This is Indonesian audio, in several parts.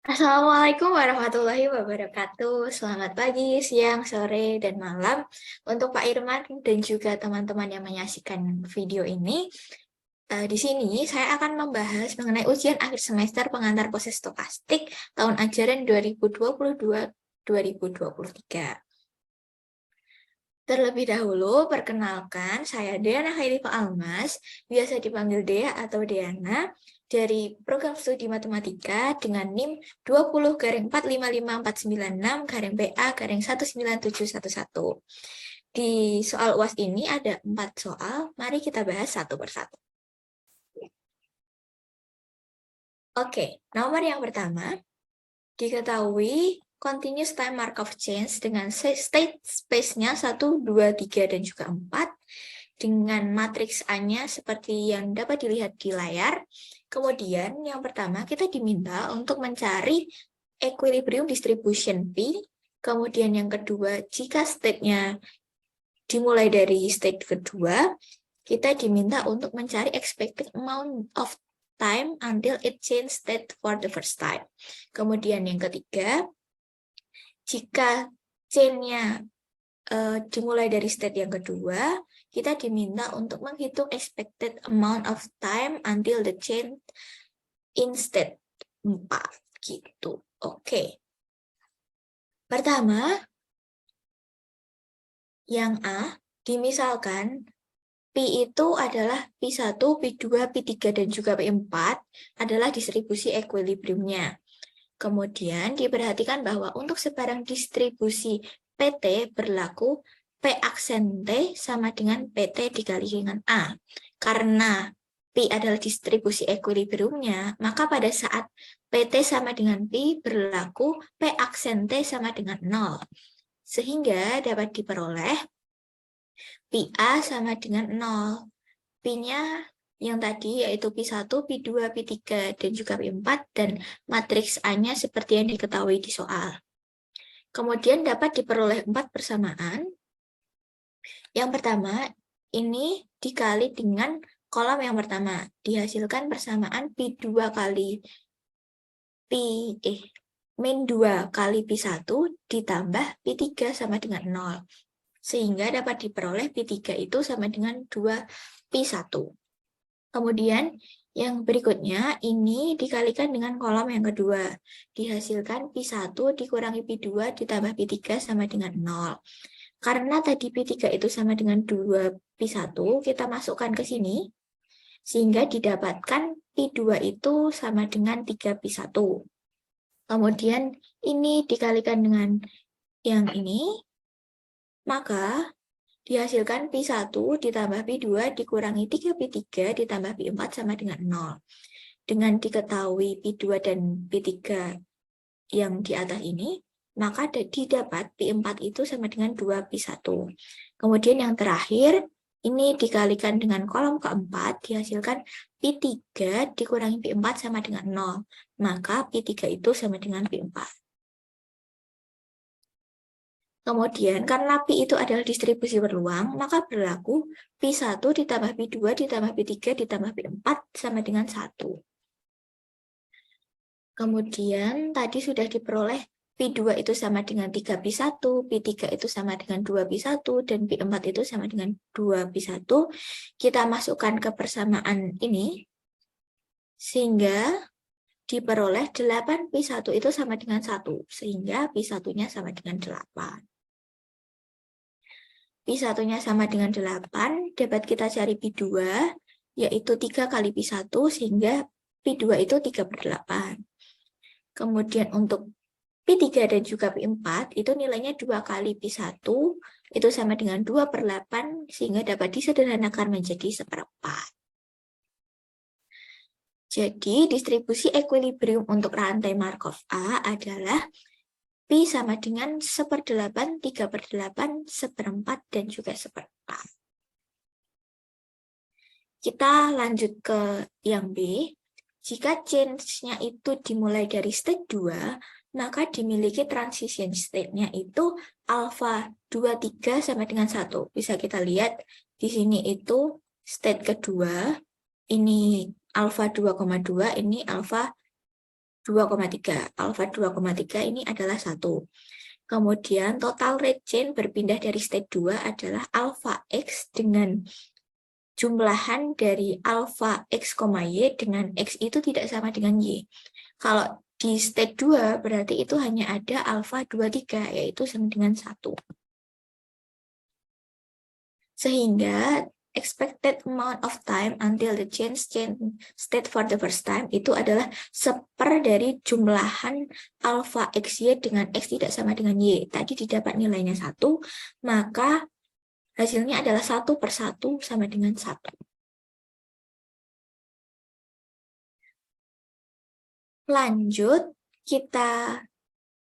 Assalamualaikum warahmatullahi wabarakatuh. Selamat pagi, siang, sore, dan malam untuk Pak Irman dan juga teman-teman yang menyaksikan video ini. Di sini saya akan membahas mengenai ujian akhir semester pengantar proses stokastik tahun ajaran 2022-2023. Terlebih dahulu, perkenalkan, saya Deana Khairifa Almas, biasa dipanggil Dea atau Deana, dari program studi matematika dengan NIM 20-45549619711. Di soal UAS ini ada 4 soal, mari kita bahas satu persatu. Oke, nomor yang pertama, diketahui continuous time Markov chain dengan state space-nya 1, 2, 3, dan juga 4 dengan matriks A-nya seperti yang dapat dilihat di layar. Kemudian yang pertama kita diminta untuk mencari equilibrium distribution P. Kemudian yang kedua, jika state-nya dimulai dari state kedua, kita diminta untuk mencari expected amount of time until it change state for the first time. Kemudian yang ketiga, jika chain-nya dimulai dari state yang kedua, kita diminta untuk menghitung expected amount of time until the chain in state 4 gitu. Oke. Pertama, yang A, dimisalkan P itu adalah P1, P2, P3, dan juga P4 adalah distribusi equilibriumnya. Kemudian diperhatikan bahwa untuk sebarang distribusi PT berlaku P aksen T sama dengan PT dikali dengan A. Karena P adalah distribusi equilibriumnya, maka pada saat PT sama dengan P berlaku P aksen T sama dengan 0. Sehingga dapat diperoleh PA sama dengan 0. P-nya yang tadi yaitu P1, P2, P3, dan juga P4, dan matriks A-nya seperti yang diketahui di soal. Kemudian dapat diperoleh 4 persamaan. Yang pertama, ini dikali dengan kolom yang pertama. Dihasilkan persamaan P2 kali min 2 kali P1 ditambah P3 sama dengan 0. Sehingga dapat diperoleh P3 itu sama dengan 2P1. Kemudian yang berikutnya ini dikalikan dengan kolom yang kedua. Dihasilkan P1 dikurangi P2 ditambah P3 sama dengan 0. Karena tadi P3 itu sama dengan 2P1, kita masukkan ke sini. Sehingga didapatkan P2 itu sama dengan 3P1. Kemudian ini dikalikan dengan yang ini. Maka dihasilkan P1 ditambah P2 dikurangi 3P3 ditambah P4 sama dengan 0. Dengan diketahui P2 dan P3 yang di atas ini, maka didapat P4 itu sama dengan 2P1. Kemudian yang terakhir, ini dikalikan dengan kolom keempat, dihasilkan P3 dikurangi P4 sama dengan 0. Maka P3 itu sama dengan P4. Kemudian, karena Pi itu adalah distribusi berulang, maka berlaku Pi1 ditambah Pi2 ditambah Pi3 ditambah Pi4 sama dengan 1. Kemudian, tadi sudah diperoleh Pi2 itu sama dengan 3Pi1, Pi3 itu sama dengan 2Pi1, dan Pi4 itu sama dengan 2Pi1. Kita masukkan ke persamaan ini, sehingga diperoleh 8Pi1 itu sama dengan 1, sehingga Pi1-nya sama dengan 8. Pi1-nya sama dengan 8, dapat kita cari Pi2, yaitu 3 kali Pi1, sehingga Pi2 itu 3/8. Kemudian untuk Pi3 dan juga Pi4, itu nilainya 2 kali Pi1, itu sama dengan 2/8, sehingga dapat disederhanakan menjadi 1/4. Jadi, distribusi equilibrium untuk rantai Markov A adalah Pi sama dengan 1/8, 3/8, 1/4, dan juga 1/4. Kita lanjut ke yang B. Jika change-nya itu dimulai dari state 2, maka dimiliki transition state-nya itu alpha 23 sama dengan 1. Bisa kita lihat di sini itu state kedua, ini alpha 2,2, ini alpha 2,3. Alpha 2,3 ini adalah 1. Kemudian total rate change berpindah dari state 2 adalah alpha X dengan jumlahan dari alpha X, Y dengan X itu tidak sama dengan Y. Kalau di state 2 berarti itu hanya ada alpha 23, yaitu sama dengan 1. Sehingga expected amount of time until the change state for the first time itu adalah 1/4 dari jumlahan alpha XY dengan X tidak sama dengan Y. Tadi didapat nilainya 1, maka hasilnya adalah 1/1 sama dengan 1. Lanjut, kita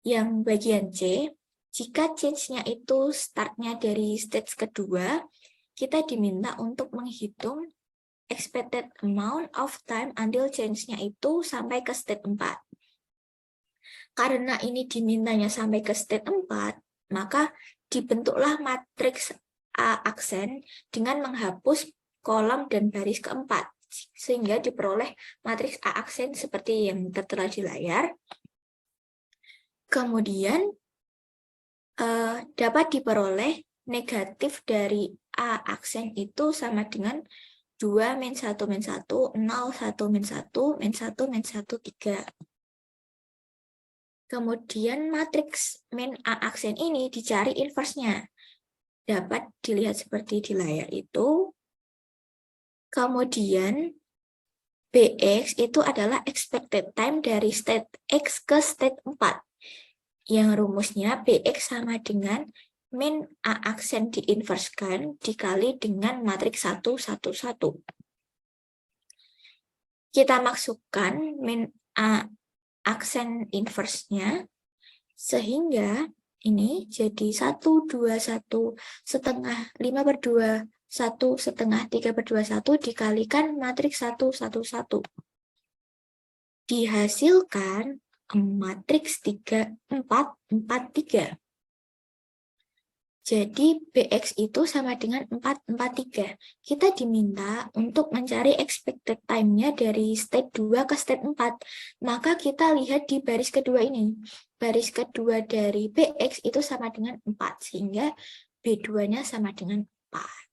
yang bagian C. Jika change-nya itu start-nya dari stage kedua, kita diminta untuk menghitung expected amount of time until change-nya itu sampai ke state 4. Karena ini dimintanya sampai ke state 4, maka dibentuklah matriks A aksen dengan menghapus kolom dan baris keempat, sehingga diperoleh matriks A aksen seperti yang tertera di layar. Kemudian dapat diperoleh negatif dari A aksen itu sama dengan 2 min 1 min 1, 0, 1 min 1, min 1, min 1, 3. Kemudian matriks min A aksen ini dicari inverse-nya. Dapat dilihat seperti di layar itu. Kemudian Bx itu adalah expected time dari state X ke state 4. Yang rumusnya Bx sama dengan min A aksen diinverskan dikali dengan matriks 1, 1, 1. Kita masukkan min A aksen inverse-nya, sehingga ini jadi 1, 2, 1 setengah, 5/2, 1 setengah, 3/2, 1 dikalikan matriks 1, 1, 1. Dihasilkan matriks 3, 4, 4, 3. Jadi Bx itu sama dengan 4, 4, 3. Kita diminta untuk mencari expected time-nya dari state 2 ke state 4. Maka kita lihat di baris kedua ini. Baris kedua dari Bx itu sama dengan 4, sehingga B2-nya sama dengan 4.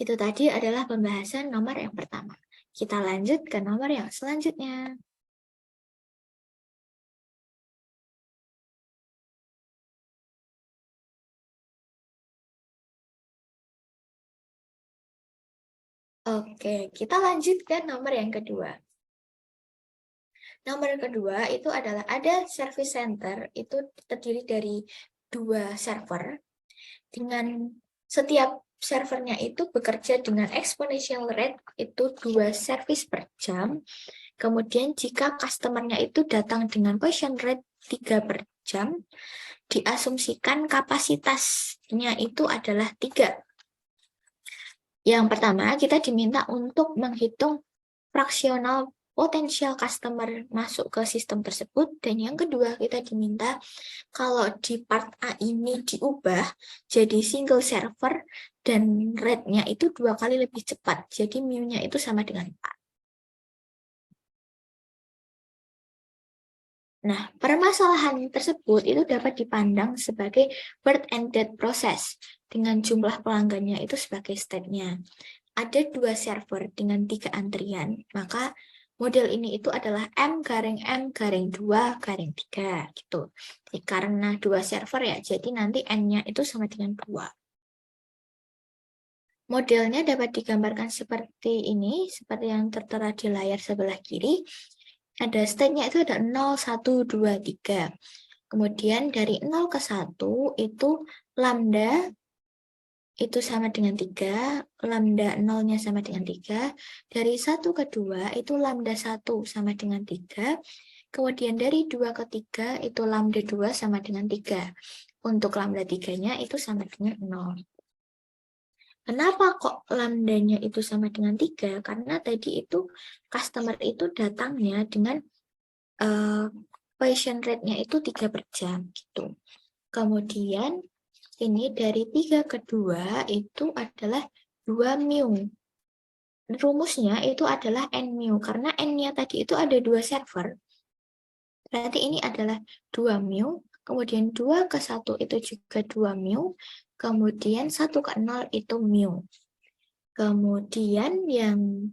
Itu tadi adalah pembahasan nomor yang pertama. Kita lanjut ke nomor yang selanjutnya. Oke, kita lanjut ke nomor yang kedua. Nomor kedua itu adalah ada service center, itu terdiri dari 2 server, dengan setiap servernya itu bekerja dengan exponential rate, itu 2 service per jam. Kemudian jika customer-nya itu datang dengan question rate 3 per jam, diasumsikan kapasitasnya itu adalah 3. Yang pertama, kita diminta untuk menghitung fraksional potensial customer masuk ke sistem tersebut. Dan yang kedua, kita diminta kalau di part A ini diubah jadi single server dan rate-nya itu 2 kali lebih cepat. Jadi mu-nya itu sama dengan 4. Nah, permasalahan tersebut itu dapat dipandang sebagai birth and death process dengan jumlah pelanggannya itu sebagai state-nya. Ada 2 server dengan 3 antrian, maka model ini itu adalah M-M-2-3 gitu. Jadi, karena 2 server ya, jadi nanti N-nya itu sama dengan 2. Modelnya dapat digambarkan seperti ini, seperti yang tertera di layar sebelah kiri. Ada state-nya itu ada 0, 1, 2, 3. Kemudian dari 0 ke 1 itu lambda itu sama dengan 3, lambda 0-nya sama dengan 3. Dari 1 ke 2 itu lambda 1 sama dengan 3. Kemudian dari 2 ke 3 itu lambda 2 sama dengan 3. Untuk lambda 3-nya itu sama dengan 0. Kenapa kok lambdanya itu sama dengan 3? Karena tadi itu customer itu datangnya dengan question rate-nya itu 3 per jam gitu. Kemudian ini dari 3 ke 2 itu adalah 2 mu. rumusnya itu adalah N mu, karena N-nya tadi itu ada 2 server. Berarti ini adalah 2 mu, kemudian 2 ke 1 itu juga 2 mu, kemudian 1 ke 0 itu mu. Kemudian yang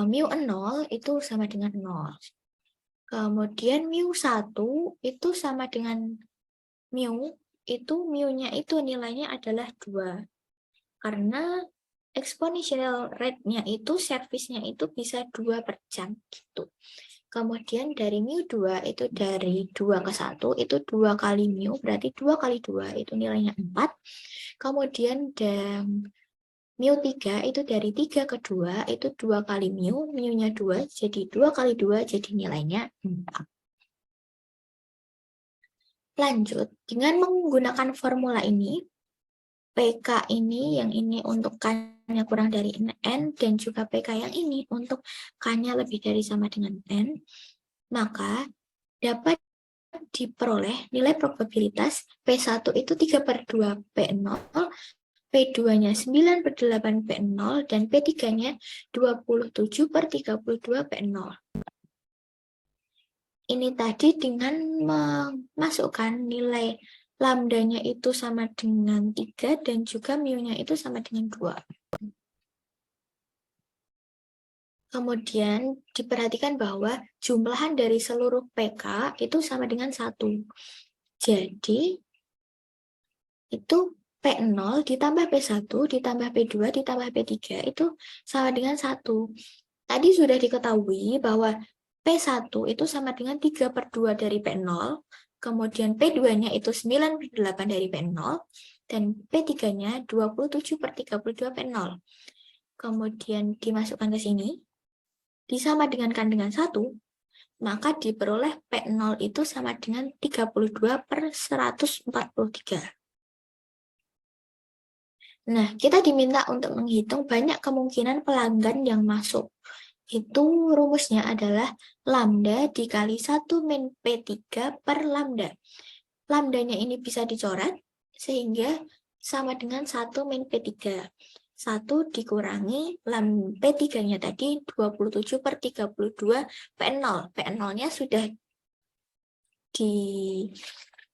mu 0 itu sama dengan 0. Kemudian mu 1 itu sama dengan mu, itu mu-nya itu nilainya adalah 2. Karena exponential rate-nya itu, service-nya itu bisa 2 per jam gitu. Kemudian dari mu2 itu dari 2 ke 1 itu 2 kali mu, berarti 2 kali 2 itu nilainya 4. Kemudian dan mu3 itu dari 3 ke 2 itu 2 kali mu, mu-nya 2, jadi 2 kali 2 jadi nilainya 4. Lanjut, dengan menggunakan formula ini, PK ini, yang ini untuk K-nya kurang dari N, dan juga PK yang ini untuk K-nya lebih dari sama dengan N, maka dapat diperoleh nilai probabilitas P1 itu 3 per 2 P0, P2-nya 9 per 8 P0, dan P3-nya 27 per 32 P0. Ini tadi dengan memasukkan nilai lambdanya itu sama dengan 3 dan juga mu-nya itu sama dengan 2. Kemudian diperhatikan bahwa jumlahan dari seluruh PK itu sama dengan 1. Jadi itu P0 ditambah P1 ditambah P2 ditambah P3 itu sama dengan 1. Tadi sudah diketahui bahwa P1 itu sama dengan 3 per 2 dari P0, kemudian P2-nya itu 9 per 8 dari P0, dan P3-nya 27 per 32 P0. Kemudian dimasukkan ke sini, disama dengan 1, maka diperoleh P0 itu sama dengan 32 per 143. Nah, kita diminta untuk menghitung banyak kemungkinan pelanggan yang masuk. Itu rumusnya adalah lambda dikali 1 min P3 per lambda. Lambdanya ini bisa dicoret, sehingga sama dengan 1 min P3. 1 dikurangi P3-nya tadi 27 per 32 P0. P0-nya sudah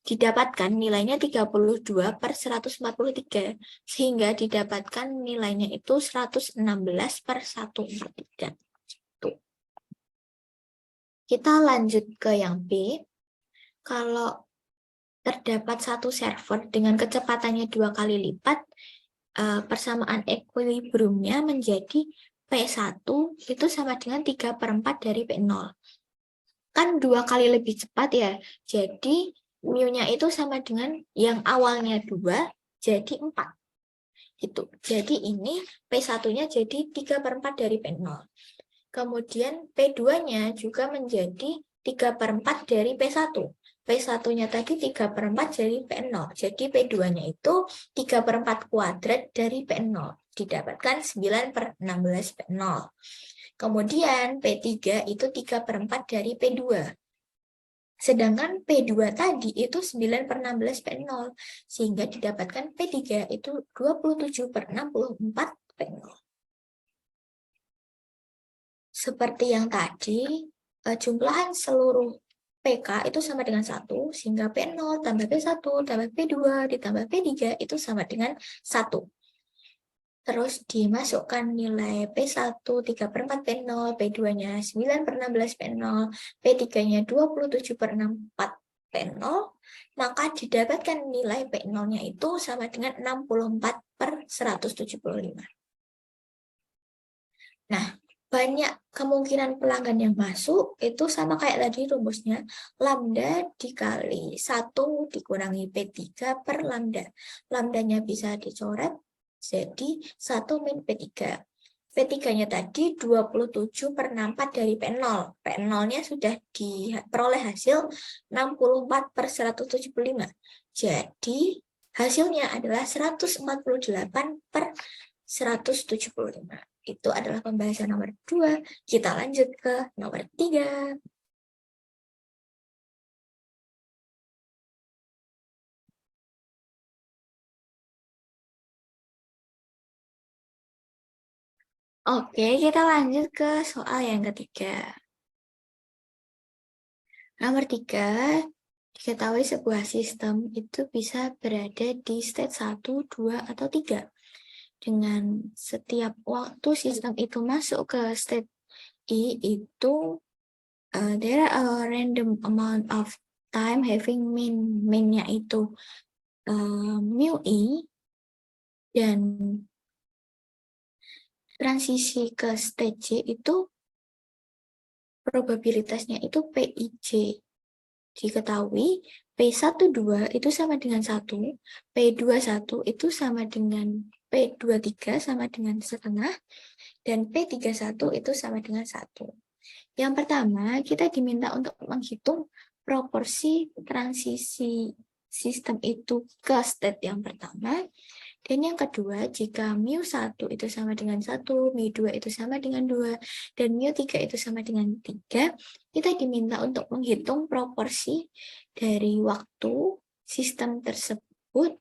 didapatkan nilainya 32 per 143, sehingga didapatkan nilainya itu 116 per 143. Kita lanjut ke yang B. Kalau terdapat satu server dengan kecepatannya 2 kali lipat, persamaan equilibriumnya menjadi P1 itu sama dengan 3 per 4 dari P0. Kan 2 kali lebih cepat ya, jadi mu-nya itu sama dengan yang awalnya 2 jadi 4. Gitu. Jadi ini P1-nya jadi 3 per 4 dari P0. Kemudian P2-nya juga menjadi 3 per 4 dari P1. P1-nya tadi 3 per 4 dari P0. Jadi P2-nya itu 3 per 4 kuadrat dari P0. Didapatkan 9 per 16 P0. Kemudian P3 itu 3 per 4 dari P2. Sedangkan P2 tadi itu 9 per 16 P0. Sehingga didapatkan P3 itu 27 per 64 P0. Seperti yang tadi, jumlahan seluruh PK itu sama dengan 1, sehingga P0 tambah P1 tambah P2 ditambah P3 itu sama dengan 1. Terus dimasukkan nilai P1 3 per 4 P0, P2-nya 9 per 16 P0, P3-nya 27 per 64 P0, maka didapatkan nilai P0-nya itu sama dengan 64 per 175. Nah, banyak kemungkinan pelanggan yang masuk itu sama kayak tadi rumusnya, lambda dikali 1 dikurangi P3 per lambda. Lambdanya bisa dicoret jadi 1 min P3. P3-nya tadi 27 per 64 dari P0. P0-nya sudah diperoleh hasil 64 per 175. Jadi hasilnya adalah 148 per 175. Itu adalah pembahasan nomor 2. Kita lanjut ke nomor 3. Oke, kita lanjut ke soal yang ketiga. Nomor 3, diketahui sebuah sistem itu bisa berada di state 1, 2, atau 3. Dengan setiap waktu sistem itu masuk ke state I itu there are a random amount of time having min-nya itu mu I, dan transisi ke state J itu probabilitasnya itu PIJ. Diketahui P12 itu sama dengan 1, P21 itu sama dengan P23 sama dengan setengah, dan P31 itu sama dengan 1. Yang pertama, kita diminta untuk menghitung proporsi transisi sistem itu ke state yang pertama. Dan yang kedua, jika mu1 itu sama dengan 1, mu2 itu sama dengan 2, dan mu3 itu sama dengan 3, kita diminta untuk menghitung proporsi dari waktu sistem tersebut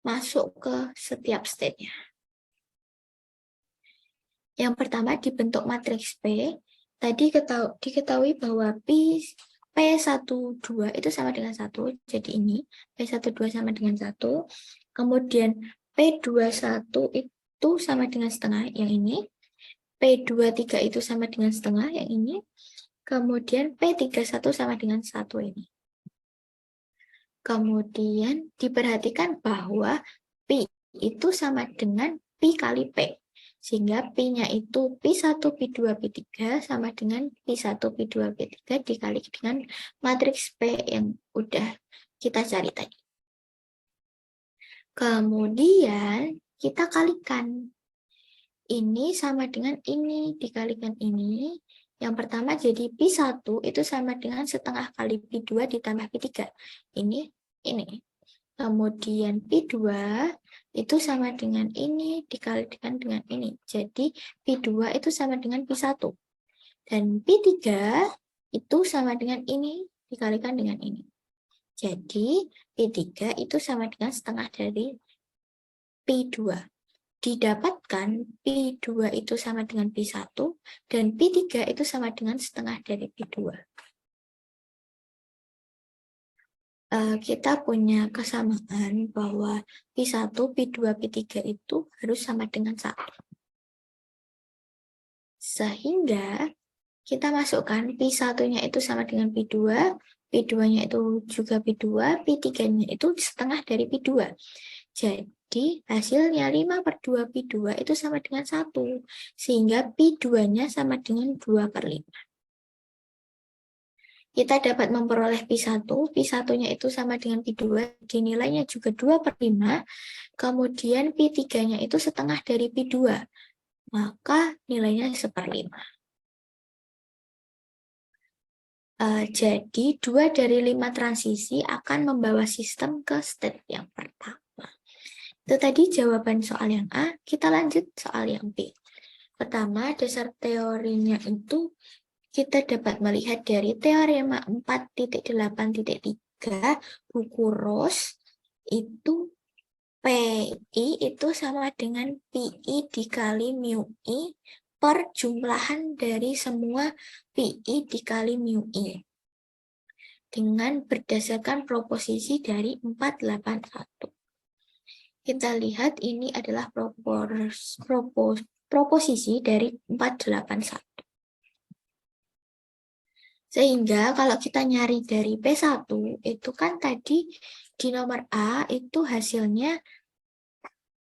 masuk ke setiap state-nya. Yang pertama, dibentuk matriks P. Tadi diketahui bahwa P12 itu sama dengan 1, jadi ini P12 sama dengan 1. Kemudian P21 itu sama dengan setengah, yang ini. P23 itu sama dengan setengah, yang ini. Kemudian P31 sama dengan 1, ini. Kemudian diperhatikan bahwa Pi itu sama dengan Pi kali P. Sehingga Pi-nya itu Pi1, Pi2, Pi3 sama dengan Pi1, Pi2, Pi3 dikali dengan matriks P yang udah kita cari tadi. Kemudian kita kalikan. Ini sama dengan ini dikalikan ini. Yang pertama jadi Pi1 itu sama dengan setengah kali Pi2 ditambah Pi3. Ini. Kemudian Pi2 itu sama dengan ini dikalikan dengan ini. Jadi Pi2 itu sama dengan Pi1. Dan Pi3 itu sama dengan ini dikalikan dengan ini. Jadi Pi3 itu sama dengan setengah dari Pi2. Didapatkan Pi2 itu sama dengan Pi1 dan Pi3 itu sama dengan setengah dari Pi2. Kita punya kesamaan bahwa Pi1, Pi2, Pi3 itu harus sama dengan 1. Sehingga kita masukkan Pi1-nya itu sama dengan Pi2, Pi2-nya itu juga Pi2, Pi3-nya itu setengah dari Pi2. Jadi hasilnya 5/2 Pi2 itu sama dengan 1. Sehingga Pi2-nya sama dengan 2/5. Kita dapat memperoleh Pi1, Pi1-nya itu sama dengan Pi2, dinilainya juga 2/5, kemudian Pi3-nya itu setengah dari Pi2, maka nilainya 1/5. Jadi 2 dari 5 transisi akan membawa sistem ke state yang pertama. Itu tadi jawaban soal yang A, kita lanjut soal yang B. Pertama, dasar teorinya itu kita dapat melihat dari teorema 4.8.3 buku Ross itu PI itu sama dengan PI dikali mu I per jumlahan dari semua PI dikali mu I dengan berdasarkan proposisi dari 481. Kita lihat ini adalah proposisi dari 481. Sehingga kalau kita nyari dari P1, itu kan tadi di nomor A itu hasilnya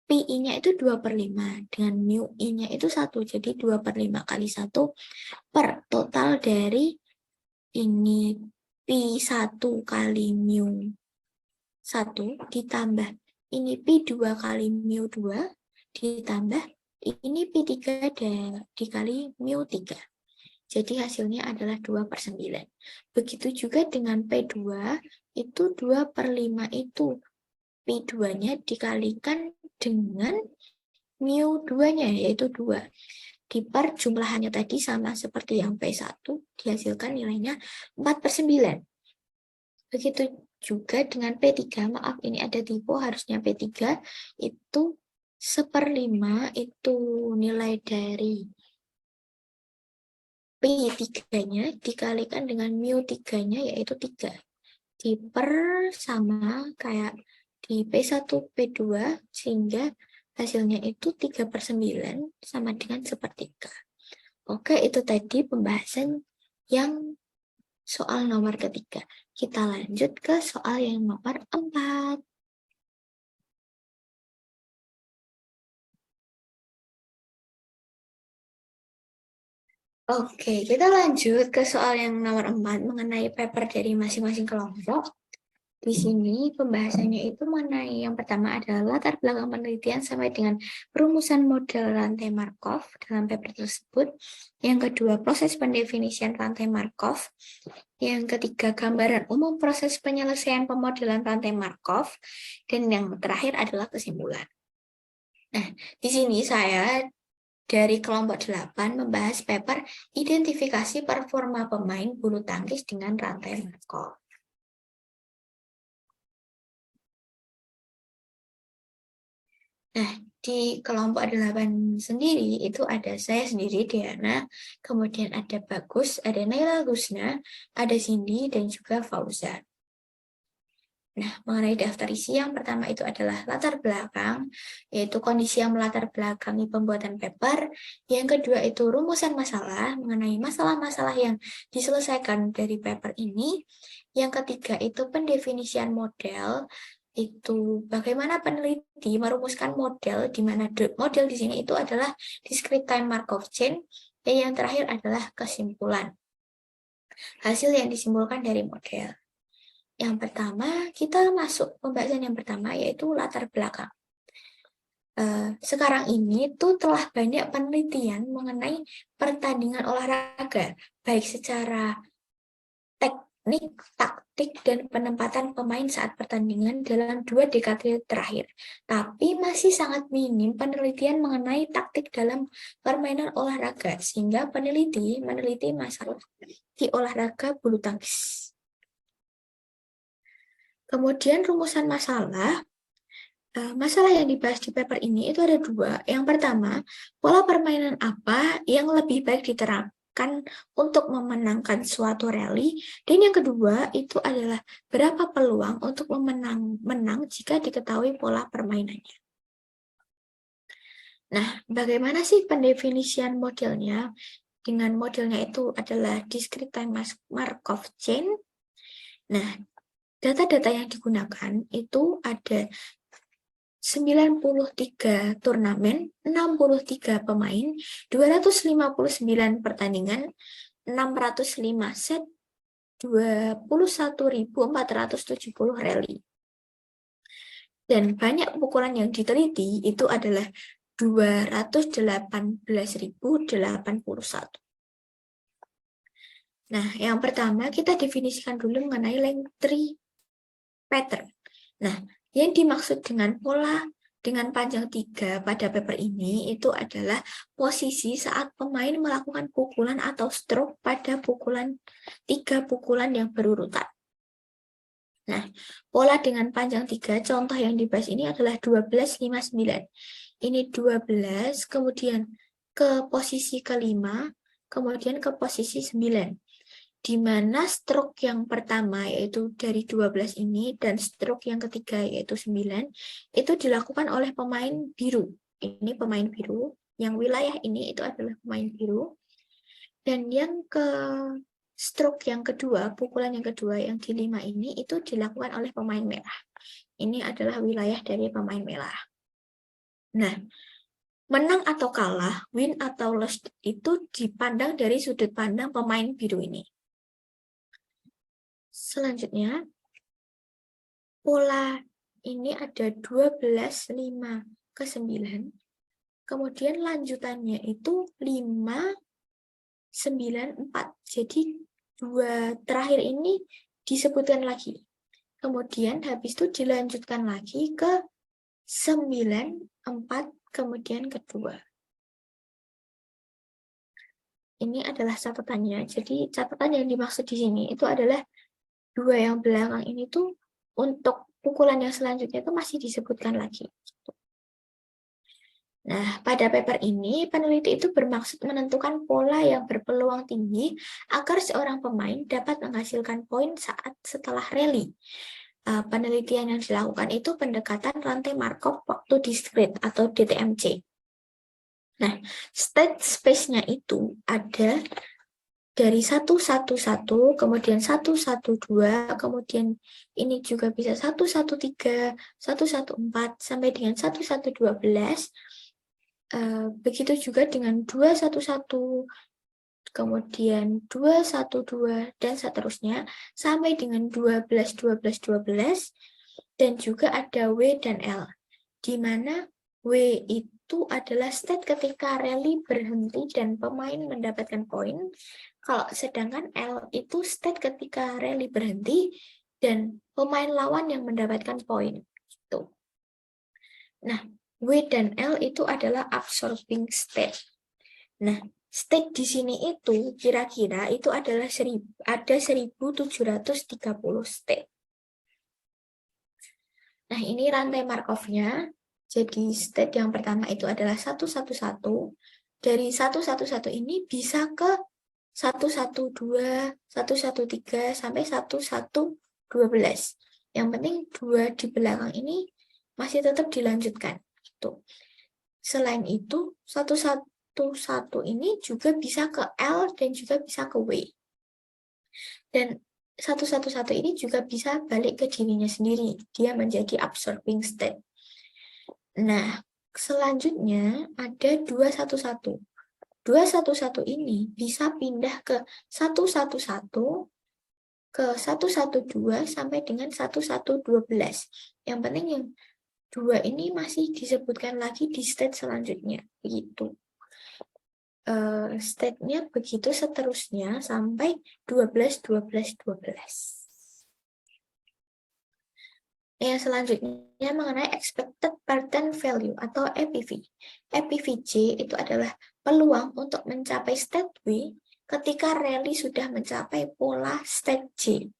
PI-nya itu 2/5, dengan mu I-nya itu 1, jadi 2/5 kali 1 per total dari ini Pi1 kali mu 1 ditambah ini Pi2 kali mu 2 ditambah ini Pi3 dikali mu 3. Jadi hasilnya adalah 2/9. Begitu juga dengan P2, itu 2/5 itu. P2-nya dikalikan dengan mu 2-nya, yaitu 2. Dipar jumlahannya tadi sama seperti yang P1, dihasilkan nilainya 4/9. Begitu juga dengan P3, maaf ini ada typo, harusnya P3 itu 1/5 itu nilai dari P3-nya dikalikan dengan mu 3-nya yaitu 3. Diper sama kayak di P1, P2, sehingga hasilnya itu 3/9 sama dengan 1/3. Oke, itu tadi pembahasan yang soal nomor ketiga. Kita lanjut ke soal yang nomor 4. Oke, kita lanjut ke soal yang nomor 4 mengenai paper dari masing-masing kelompok. Di sini pembahasannya itu mengenai yang pertama adalah latar belakang penelitian sampai dengan perumusan model rantai Markov dalam paper tersebut. Yang kedua, proses pendefinisian rantai Markov. Yang ketiga, gambaran umum proses penyelesaian pemodelan rantai Markov. Dan yang terakhir adalah kesimpulan. Nah, di sini saya dari kelompok 8 membahas paper identifikasi performa pemain bulu tangkis dengan rantai Markov. Nah, di kelompok 8 sendiri itu ada saya sendiri, Diana, kemudian ada Bagus, ada Naila Gusna, ada Cindy, dan juga Fauzan. Nah, mengenai daftar isi yang pertama itu adalah latar belakang, yaitu kondisi yang melatar belakangi pembuatan paper. Yang kedua itu rumusan masalah, mengenai masalah-masalah yang diselesaikan dari paper ini. Yang ketiga itu pendefinisian model, itu bagaimana peneliti merumuskan model, di mana model di sini itu adalah discrete time Markov chain, dan yang terakhir adalah kesimpulan. Hasil yang disimpulkan dari model. Yang pertama, kita masuk pembahasan yang pertama, yaitu latar belakang. Sekarang ini tuh telah banyak penelitian mengenai pertandingan olahraga, baik secara teknik, taktik, dan penempatan pemain saat pertandingan dalam 2 dekade terakhir. Tapi masih sangat minim penelitian mengenai taktik dalam permainan olahraga, sehingga peneliti meneliti masalah di olahraga bulu tangkis. Kemudian rumusan masalah yang dibahas di paper ini itu ada 2. Yang pertama, pola permainan apa yang lebih baik diterapkan untuk memenangkan suatu rally. Dan yang kedua, itu adalah berapa peluang untuk menang jika diketahui pola permainannya. Nah, bagaimana sih pendefinisian modelnya? Dengan modelnya itu adalah discrete time Markov chain. Nah, data-data yang digunakan itu ada 93 turnamen, 63 pemain, 259 pertandingan, 605 set, 21.470 rally. Dan banyak pukulan yang diteliti itu adalah 218.081. Nah, yang pertama kita definisikan dulu mengenai length tree pattern. Nah, yang dimaksud dengan pola dengan panjang 3 pada paper ini itu adalah posisi saat pemain melakukan pukulan atau stroke pada 3 pukulan yang berurutan. Nah, pola dengan panjang 3, contoh yang dibahas ini adalah 12-5-9. Ini 12, kemudian ke posisi kelima, kemudian ke posisi 9. Di mana stroke yang pertama yaitu dari 12 ini dan stroke yang ketiga yaitu 9 itu dilakukan oleh pemain biru. Ini pemain biru, yang wilayah ini itu adalah pemain biru. Dan yang ke stroke yang kedua, pukulan yang kedua yang di 5 ini itu dilakukan oleh pemain merah. Ini adalah wilayah dari pemain merah. Nah, menang atau kalah, win atau loss itu dipandang dari sudut pandang pemain biru ini. Selanjutnya, pola ini ada 12-5 ke 9. Kemudian lanjutannya itu 5-9-4. Jadi 2 terakhir ini disebutkan lagi. Kemudian habis itu dilanjutkan lagi ke 9-4, kemudian kedua. Ini adalah catatannya. Jadi catatan yang dimaksud di sini itu adalah 2 yang belakang ini tuh untuk pukulan yang selanjutnya itu masih disebutkan lagi. Nah, pada paper ini, peneliti itu bermaksud menentukan pola yang berpeluang tinggi agar seorang pemain dapat menghasilkan poin saat setelah rally. Penelitian yang dilakukan itu pendekatan rantai Markov waktu diskrit atau DTMC. Nah, state space-nya itu ada dari 111, kemudian 112, kemudian ini juga bisa 113, 114, sampai dengan 1112. Begitu juga dengan 211, kemudian 212, dan seterusnya, sampai dengan 12, 12, 12, dan juga ada W dan L, di mana W itu adalah state ketika rally berhenti dan pemain mendapatkan poin, kalau sedangkan L itu state ketika rally berhenti dan pemain lawan yang mendapatkan poin. Gitu. Nah, W dan L itu adalah absorbing state. Nah, state di sini itu kira-kira itu adalah ada 1730 state. Nah, ini rantai Markov-nya. Jadi state yang pertama itu adalah 111. Dari 111 ini bisa ke 112, 113, sampai 1112. Yang penting 2 di belakang ini masih tetap dilanjutkan. Tuh. Selain itu, 111 ini juga bisa ke L dan juga bisa ke W. Dan 111 ini juga bisa balik ke dirinya sendiri. Dia menjadi absorbing state. Nah, selanjutnya ada 211. 211 ini bisa pindah ke 111, ke 112, sampai dengan 1112. Yang penting yang 2 ini masih disebutkan lagi di state selanjutnya. Begitu. State-nya begitu seterusnya sampai 12, 12, 12. Yang selanjutnya mengenai expected pattern value atau EPV. EPVJ itu adalah peluang untuk mencapai state W ketika rally sudah mencapai pola state J.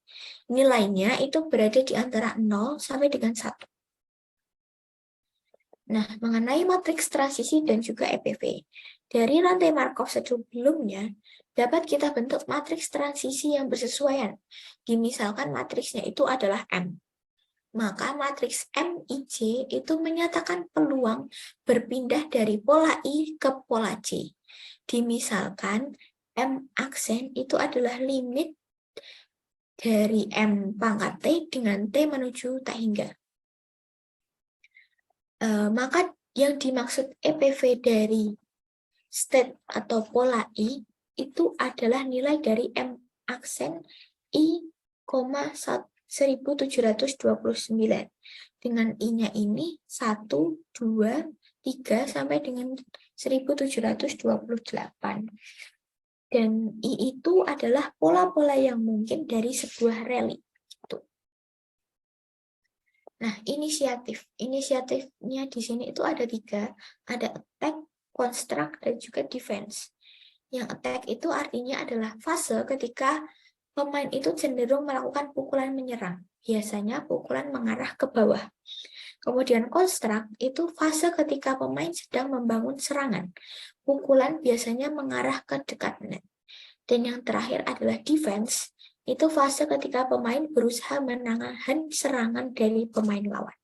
Nilainya itu berada di antara 0 sampai dengan 1. Nah, mengenai matriks transisi dan juga EPV. Dari rantai Markov sebelumnya, dapat kita bentuk matriks transisi yang bersesuaian. Misalkan matriksnya itu adalah M. Maka matriks MIJ itu menyatakan peluang berpindah dari pola I ke pola J. Dimisalkan M aksen itu adalah limit dari M pangkat T dengan T menuju T hingga. Maka yang dimaksud EPV dari state atau pola I itu adalah nilai dari M aksen I, 1729. Dengan I-nya ini 1, 2, 3, sampai dengan 1728. Dan I itu adalah pola-pola yang mungkin dari sebuah rally. Nah, inisiatifnya di sini itu ada 3, ada attack, construct, dan juga defense. Yang attack itu artinya adalah fase ketika pemain itu cenderung melakukan pukulan menyerang, biasanya pukulan mengarah ke bawah. Kemudian construct itu fase ketika pemain sedang membangun serangan, pukulan biasanya mengarah ke dekat net. Dan yang terakhir adalah defense, itu fase ketika pemain berusaha menahan serangan dari pemain lawan.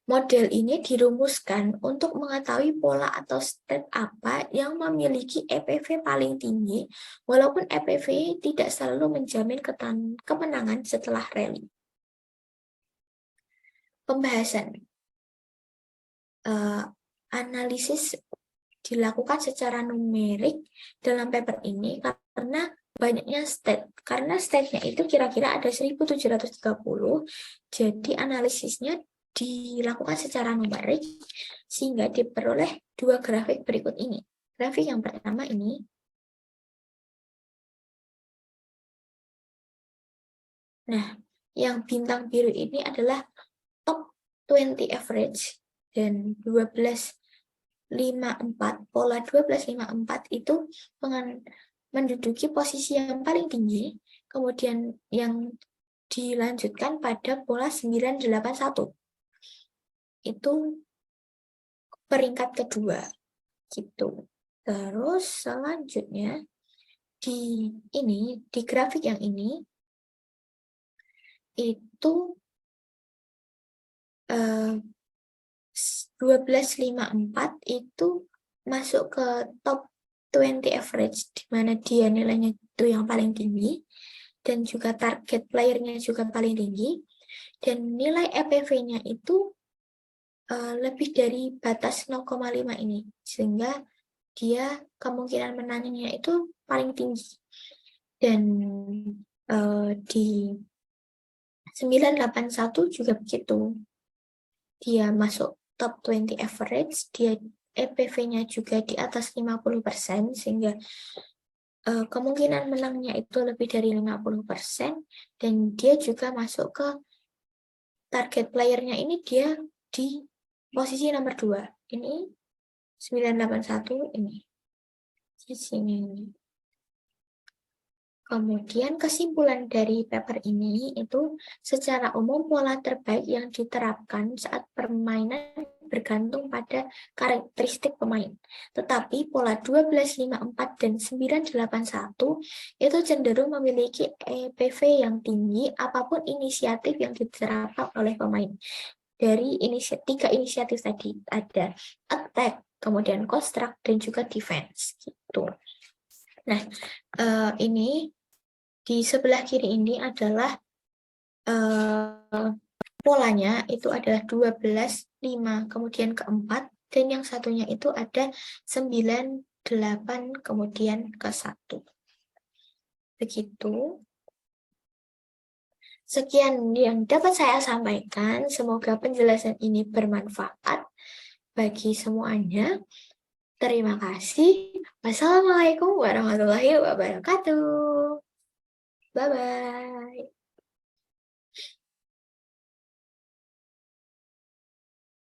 Model ini dirumuskan untuk mengetahui pola atau state apa yang memiliki EPV paling tinggi, walaupun EPV tidak selalu menjamin kemenangan setelah rally. Pembahasan. Analisis dilakukan secara numerik dalam paper ini karena banyaknya state. Karena state-nya itu kira-kira ada 1730, jadi analisisnya dilakukan secara numerik sehingga diperoleh 2 grafik berikut ini. Grafik yang pertama ini. Nah, yang bintang biru ini adalah top 20 average dan 1254, pola 1254 itu menduduki posisi yang paling tinggi, kemudian yang dilanjutkan pada pola 981. Itu peringkat kedua gitu. Terus selanjutnya di grafik yang ini itu 1254 itu masuk ke top 20 average, di mana dia nilainya itu yang paling tinggi, dan juga target playernya juga paling tinggi, dan nilai EPV-nya itu lebih dari batas 0,5 ini, sehingga dia kemungkinan menangnya itu paling tinggi. Dan di 981 juga begitu. Dia masuk top 20 average, dia EPV-nya juga di atas 50%, sehingga kemungkinan menangnya itu lebih dari 50%, dan dia juga masuk ke target playernya ini dia di posisi nomor 2. Ini 981 ini. Di sini. Kemudian kesimpulan dari paper ini itu secara umum pola terbaik yang diterapkan saat permainan bergantung pada karakteristik pemain. Tetapi pola 1254 dan 981 itu cenderung memiliki EPV yang tinggi apapun inisiatif yang diterapkan oleh pemain. Dari tiga inisiatif tadi ada attack, kemudian construct, dan juga defense gitu. Nah, ini di sebelah kiri ini adalah polanya itu adalah 12, 5, kemudian ke 4, dan yang satunya itu ada 9, 8, kemudian ke 1. Begitu. Sekian yang dapat saya sampaikan. Semoga penjelasan ini bermanfaat bagi semuanya. Terima kasih. Wassalamualaikum warahmatullahi wabarakatuh. Bye-bye.